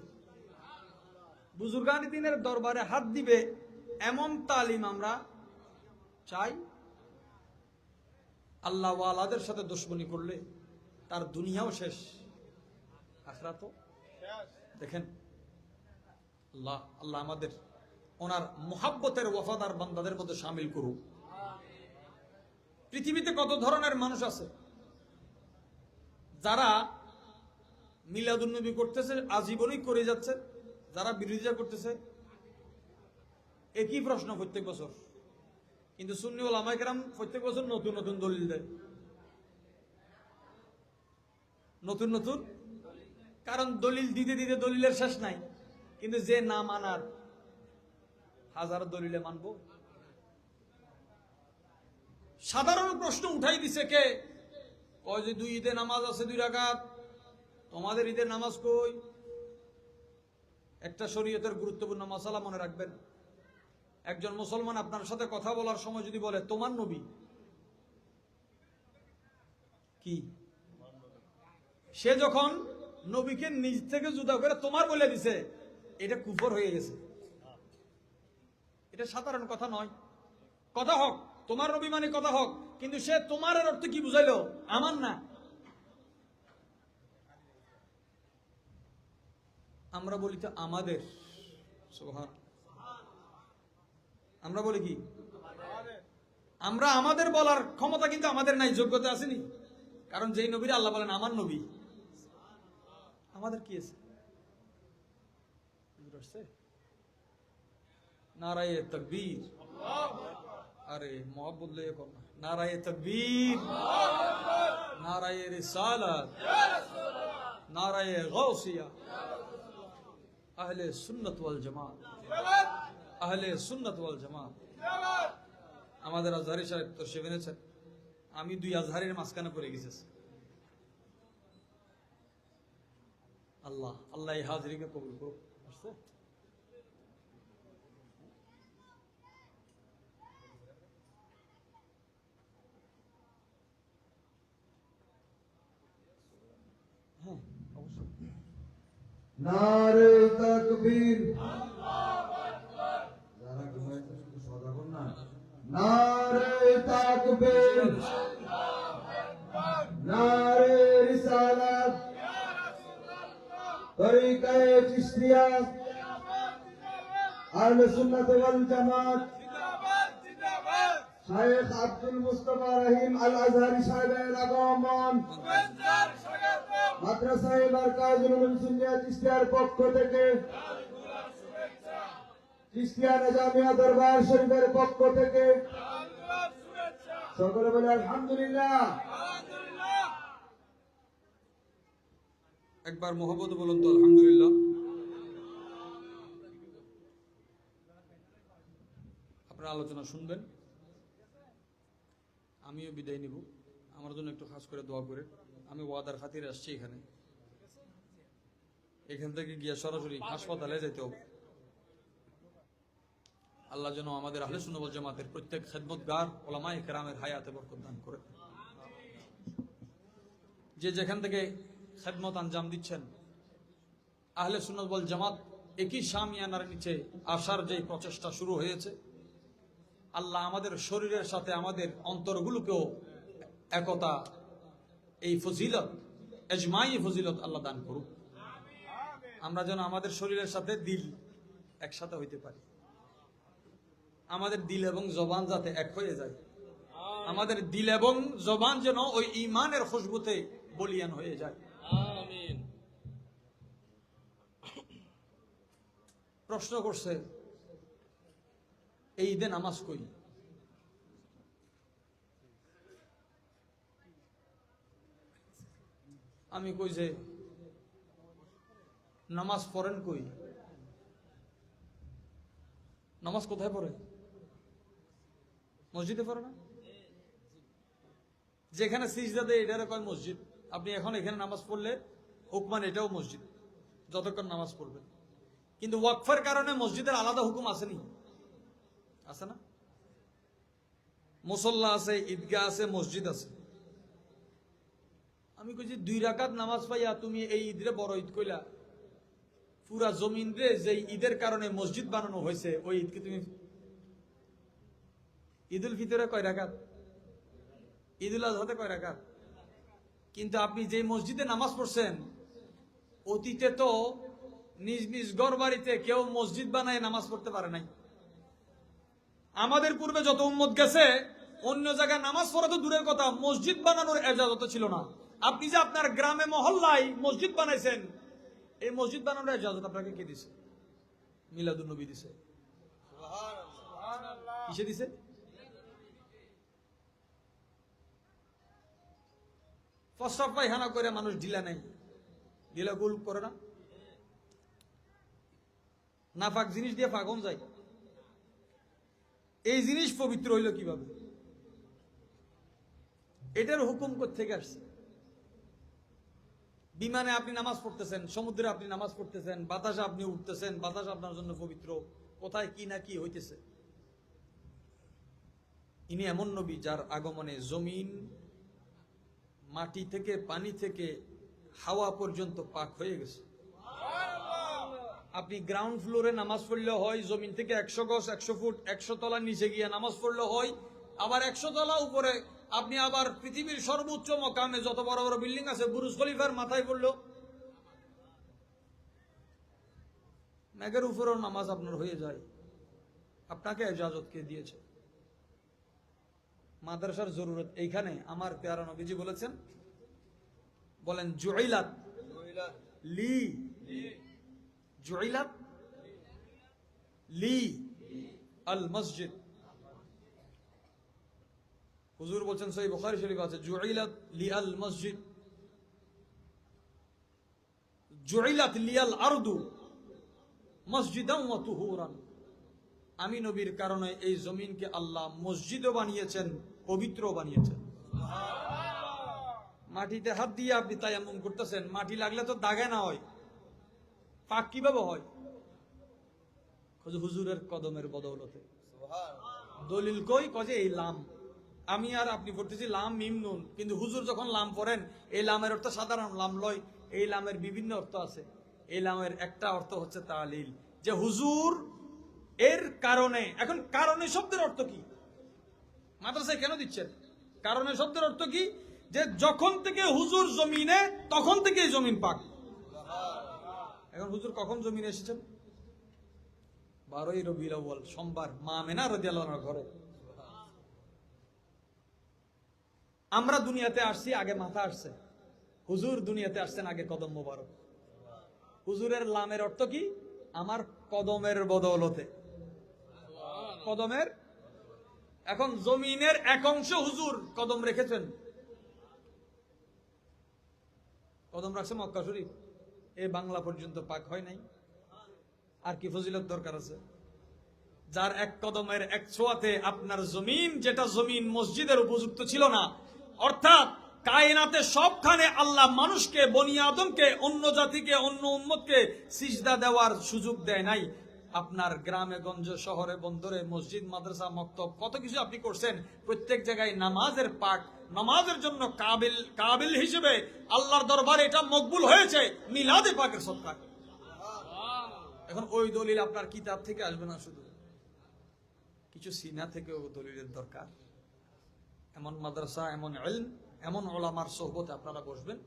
বুজুর্গান দিনের দরবারে হাত দিবে, এমন তালিম আমরা চাই। আল্লাহ ওয়ালাদের সাথে দুশমনি করলে তার দুনিয়াও শেষ, আখিরাতও দেখেন। আল্লাহ আল্লাহ আমাদের ওনার মুহাব্বতের ওয়াফাদার বান্দাদের মধ্যে শামিল করুক। পৃথিবীতে কত ধরনের মানুষ আছে যারা মিলাদুন্নবী করতেছে, আজীবনই করে যাচ্ছে, যারা বিরোধিতা করতেছে। একই প্রশ্ন প্রত্যেক বছর, কিন্তু সুন্নি ওলামায়ে কেরাম প্রত্যেক বছর নতুন নতুন দলিল দেয়, নতুন নতুন। কারণ দলিল দিতে দিতে দলিলের শেষ নাই, কিন্তু যে না মানার হাজার দলিলে মানব। সাধারণ প্রশ্ন উঠাই দিছে কে? কয় যে 2 ঈদে নামাজ আছে 2 রাকাত, তোমাদের ঈদের নামাজ কই? একটা শরীয়তের গুরুত্বপূর্ণ মাসালা মনে রাখবেন, একজন মুসলমান আপনার সাথে কথা বলার সময় যদি বলে তোমার নবী কি, সে যখন নবীকে নিজ থেকে জুদা করে তোমার বলে দিছে, এটা কুফর হয়ে গেছে। এটা সাধারণ কথা নয়। কথা হোক, তোমার নবী মানে কথা হোক, কিন্তু সে তোমার অর্থ কি বুঝাইলো? আমার না। আমরা বলি তো আমাদের, সুবহান, আমরা বলি কি আমরা আমাদের বলার ক্ষমতা কিন্তু আমাদের নাই, যোগ্যতা আসেনি। কারণ যেই নবীর আল্লাহ বলেন আমার নবী, আমাদের কি আছে? নারায়ে তাকবীর, আরে মোহাব্বত লয়ে কর না, নারায়ে তাকবীর, নারায়ে রিসালাত, নারায়ে গাউসিয়া, আহলে সুন্নাত ওয়াল জামাত, আহলে সুন্নাত ওয়াল জামাত। আমাদের আজহারি সাহেব তো সে বেনেছেন, আমি 2 আজহারের মাঝখানে পড়ে গেছি। আল্লাহ আল্লাহ এই হাজিরিকে কবুল করুক। আসছে হ্যাঁ অবশ্যই। নারে তাকবীর, যারা ঘুমাইছে শুধু সজাগ না। নারে তাকবীর, নারে রিসালাত, তরিকায়ে চিশতিয়া, আহলে সুন্নাত ওয়াল জামাত, শায়েখ আব্দুল মুস্তাফা রহিম আল আজহারি সাহেবের আগমন মাদ্রাসায়ে মারকাজুল উলুম সুন্নিয়া চিশতিয়ার পক্ষ থেকে চিশতিয়া নিজামিয়া দরবার শরীফের পক্ষ থেকে সকলে বলে আলহামদুলিল্লাহ। একবার মোহাম্মদ বলুন তো আলহামদুলিল্লাহ। আপনারা আলোচনা শুনবেন, আমিও বিদায় নিব। আমার জন্য একটু খাস করে দোয়া করে। আমি ওয়াদার খাতিরে আসছি এখান থেকে গিয়ে সরাসরি হাসপাতালে যেতে হবে। আল্লাহ যেন আমাদের আহলে সুন্নাত ওয়াল জামাতের প্রত্যেক খেদমতগার ওলামায়ে কেরামের হায়াতে বরকত দান করে। যে যেখান থেকে খেদমত আঞ্জাম দিচ্ছেন, আহলে সুন্নাত ওয়াল জামাত একই শামিয়ানার নিচে আসার যে প্রচেষ্টা শুরু হয়েছে, আল্লাহ আমাদের শরীরের সাথে আমাদের অন্তরগুলোকেও একতা, এই ফজিলত, এজমাই ফজিলত আল্লাহ দান করুক। আমরা যেন আমাদের শরীরের সাথে দিল একসাথে হইতে পারি, আমাদের দিল এবং জবান যাতে এক হয়ে যায়, আমাদের দিল এবং জবান যেন ওই ঈমানের খুশবুতে বলিয়ান হয়ে যায়। আমিন। প্রশ্ন করছে এই ঈদে নামাজ কই? আমি কই যে নামাজ পড়েন কই? নামাজ কোথায় পড়ে? মসজিদে পড়ে না? যেখানে সিজদা দেয় এটারে কয় মসজিদ। আপনি এখন এখানে নামাজ পড়লে হুকমান এটাও মসজিদ, যতক্ষণ নামাজ পড়বেন। কিন্তু ওয়াকফের কারণে মসজিদের আলাদা হুকুম আসেনি, আছে না? মুসল্লা আছে, ঈদগাহ আছে, মসজিদ আছে। আমি কইছি 2 রাকাত নামাজ পাইয়া তুমি এই ঈদরে বড় ঈদ কইলা, পুরা জমিন রে যে ঈদের কারণে মসজিদ বানানো হয়েছে ওই ঈদকে তুমি, ঈদুল ফিতরে কয় রাকাত, ঈদুল আজহাতে কয় রাকাত? কিন্তু আপনি যে মসজিদে নামাজ পড়ছেন, অতীতে তো নিজ নিজ ঘর বাড়িতে কেউ মসজিদ বানায় নামাজ পড়তে পারে নাই। আমাদের পূর্বে যত উম্মত গেছে, অন্য জায়গায় নামাজ পড়া তো দূরের কথা, মসজিদ বানানোর এজাজত ছিল না। আপনি যে আপনার গ্রামে মহল্লায় মসজিদ বানাইছেন, এই মসজিদ বানানোর এজাজত আপনাকে কে দিছে? মিলাদুন নবী দিছে। কিসে দিছে? প্রস্রাব পায়খানা করে মানুষ ঢিলা নাই, ঢিলা গোল করে না, নাফাক জিনিস দিয়ে ফাগন যায়। এই জিনিস পবিত্র হইল কিভাবে? এটার হুকুম কোত্থেকে আসছে? বিমানে আপনি নামাজ পড়তেছেন, সমুদ্রে আপনি নামাজ পড়তেছেন, বাতাসে আপনি উঠতেছেন, বাতাস আপনার জন্য পবিত্র। কোথায় কি না কি হইতেছে? ইনি এমন নবী যার আগমনে জমিন মাটি থেকে, পানি থেকে, হাওয়া পর্যন্ত পাক হয়ে গেছে। আপনি গ্রাউন্ড ফ্লোরে নামাজ পড়লে হয়, জমিন থেকে 100 গজ, 100 ফুট, 100 তলা নিচে গিয়ে নামাজ পড়লে হয়, আবার 100 তলা উপরে আপনি আবার পৃথিবীর সর্বোচ্চ মকামে যত বড় বড় বিল্ডিং আছে, বুরুজ খলিফার মাথায় পড়লো, মেঘের উপরেও নামাজ আপনার হয়ে যায়। আপনাকে ইজাজত কে দিয়েছে? মাদ্রাসার জরুরত এইখানে। আমার প্যারা নবীজি বলেছেন, বলেন জুইলাত লি, জুইলাত লি আল মসজিদ। হুজুর বলছেন, সহিহ বুখারী শরীফ আছে, জুইলাত লি আল মসজিদ, জুইলাত লি আল আরদু মসজিদান ওয়া তুহুরান। আমি নবীর কারণে এই জমিনকে আল্লাহ মসজিদও বানিয়েছেন, পবিত্র বানিয়েছেন। মাটিতে হাত দিয়ে আপনি তায়াম্মুম করতেছেন, মাটি লাগলে তো দাগে না হয়, পাক কিভাবে হয়? হুজুরের কদমের বদৌলতে। দলিল কই? কজে এই লাম। আমি আর আপনি পড়তেছি লাম মিম নুন, কিন্তু হুজুর যখন লাম পড়েন, এই লামের অর্থ সাধারণ লাম লয়, এই লামের বিভিন্ন অর্থ আছে। এই লামের একটা অর্থ হচ্ছে তালিল, যে হুজুর এর কারণে। এখন কারণে শব্দের অর্থ কি? মাদ্রাসায় কেন দিচ্ছেন? কারণে শব্দের অর্থ কি? যে যখন থেকে হুজুর জমিনে, তখন থেকে এই জমিন পাক। এখন হুজুর কখন জমিনে এসেছেন? 12ই রবিউল আউয়াল, সোমবার, মা আমেনা রাদিয়াল্লাহু আনহার ঘরে। আমরা দুনিয়াতে আসছি আগে মাথা আসছে, হুজুর দুনিয়াতে আসছেন আগে কদম মোবারক। হুজুরের লামের অর্থ কি? আমার কদমের বদৌলতে। কদমের। এখন জমিনের এক অংশ হুজুর কদম রেখেছেন, কদম রাখছে মক্কা শরীফ, এই বাংলা পর্যন্ত পাক হয় নাই। আর কি ফজিলত দরকার আছে? যার এক কদমের এক ছোঁয়াতে আপনার জমিন, যেটা জমিন মসজিদের উপযুক্ত ছিল না, অর্থাৎ কায়নাতে সবখানে আল্লাহ মানুষকে, বনি আদমকে, অন্য জাতিকে, অন্য উম্মতকে সিজদা দেওয়ার সুযোগ দেয় নাই। আপনার গ্রামে গঞ্জে, শহরে বন্দরে, মসজিদ, মাদ্রাসা, মক্তব, কত কিছু আপনি করছেন। প্রত্যেক জায়গায় নামাজের পাক, নামাজের জন্য কাবিল হিসেবে আল্লাহর দরবারে এটা মকবুল হয়েছে মিলাদে পাকের সদকায়। এখন ওই দলিল আপনার কিতাব থেকে আসবে না, শুধু কিছু সিনা থেকেও দলিলের দরকার। এমন মাদ্রাসা, এমন ইলম, এমন ওলামার সোহবতে আপনারা বসবেন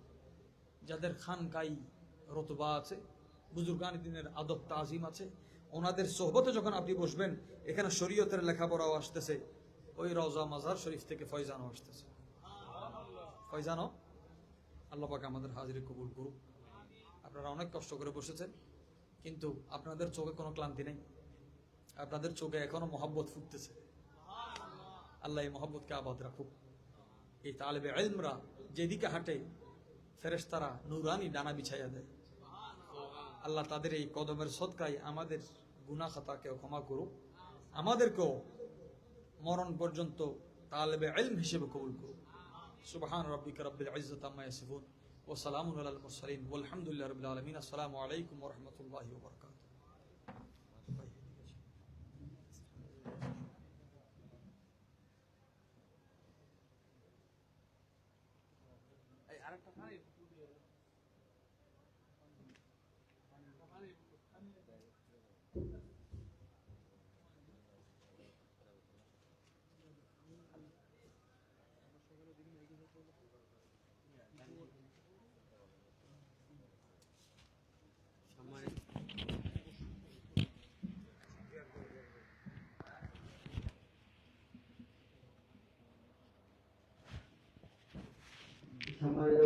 যাদের খানকাই রতবা আছে, বুজুর্গান দিনের আদব তাজিম আছে। ওনাদের সোহবতে যখন আপনি বসবেন, এখানে শরীয়তের লেখাপড়াও আসতেছে, ওই রওজা মাজার শরীফ থেকে ফয়জানও আসতেছে। ফয়জানও আল্লাহ পাক আমাদের হাজিরি কবুল করুক। আপনারা অনেক কষ্ট করে বসেছেন, কিন্তু আপনাদের চোখে কোনো ক্লান্তি নেই, আপনাদের চোখে এখনো মহব্বত ফুটতেছে। আল্লাহ এই মহব্বতকে আবাদ রাখুক। এই তালেবে ইলমরা যেদিকে হাঁটে, ফেরেশতারা নূরানি ডানা বিছাইয়া দেয়। আল্লাহ তাদের এই কদমের সদকায় আমাদের গুনাহ খাতাকেও ক্ষমা করুক, আমাদেরকেও মরণ পর্যন্ত তালেবে ইলম হিসেবে কবুল করুক। সুবহান রাব্বিকা রাব্বিল ইজ্জাতি আম্মা ইয়াসিফুন ওয়া সালামুন আলাল মুরসালিন ওয়াল হামদুলিল্লাহি রাব্বিল আলামিন। আসসালামু আলাইকুম ওয়া রাহমাতুল্লাহি ওয়া বারাকাতুহু। সম্মানিত